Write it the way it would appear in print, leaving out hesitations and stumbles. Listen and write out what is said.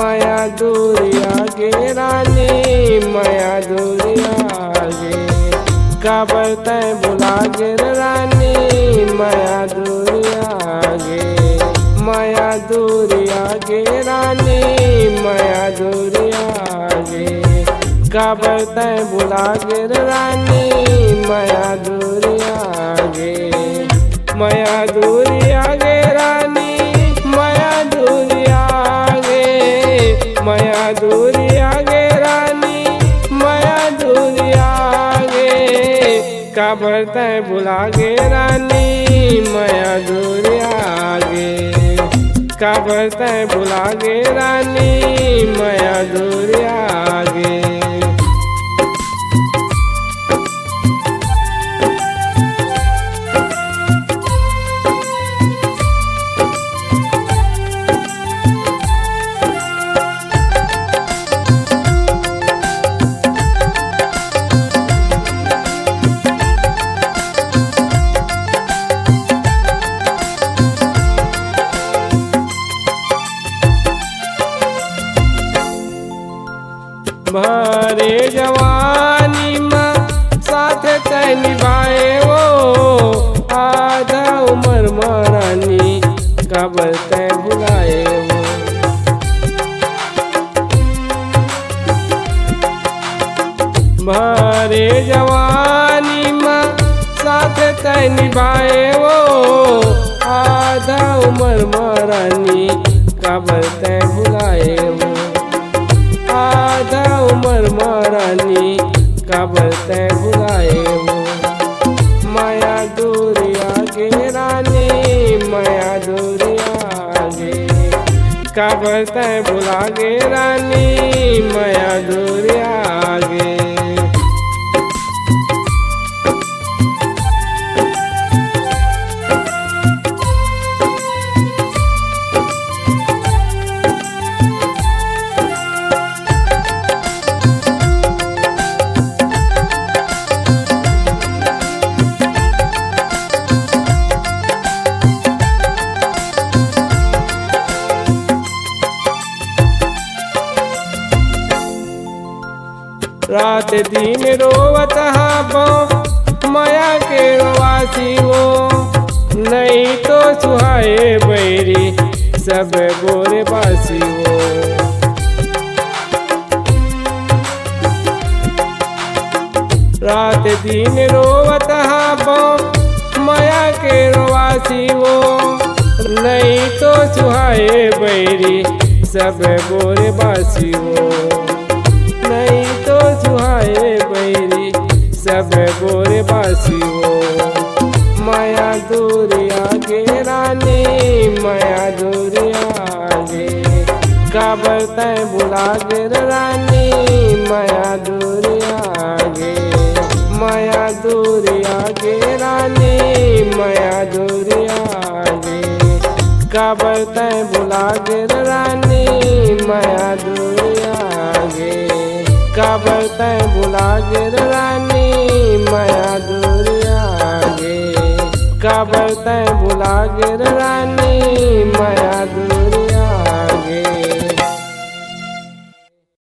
माया दूरिया गे रानी माया दूरिया गे काबर तय बुला गे रानी माया दूरिया गे माया दूरिया गे रानी माया दूरिया गे काबर तय बुला गे रानी माया दूरिया गे माया दूरिया गे रानी माया दूरिया गे माया दूरिया गे रानी माया दूरिया गे काबर तय बुला गे रानी माया दूरिया गे काबर तय बुला गे रानी माया दूरिया गे भरे जवानी में साथ तय निभाए वो आधा उम्र मरानी काबर तय भुलाए वो भरे जवानी में साथ तय निभाए वो आधा उम्र मरानी काबर तय भुलाए वो आधा उम्र मरानी काबर तय भुलाए वो माया दूरिया गे रानी माया दूरिया गे काबर तय भुला गे रानी माया दूरिया गे रात दिन रोवत हाबो माया के रोवासी वो नहीं तो सुहाए बैरी सब गोरे बासी वो रात दिन रोवत हाबो माया के रोवासी वो नहीं तो सुहाए बैरी सब गोरे बासी वो नहीं तो सुहाए बैरी सब गोरे बासी वो माया दूरिया गे रानी माया दूरिया गे काबर तय बुला गे रानी माया दूरिया गे माया दूरिया गे रानी माया दूरिया गे काबर तय बुला गे रानी माया दूरिया गे काबर तय बुला गे रानी माया दूरिया गे काबर तय बुला गे रानी माया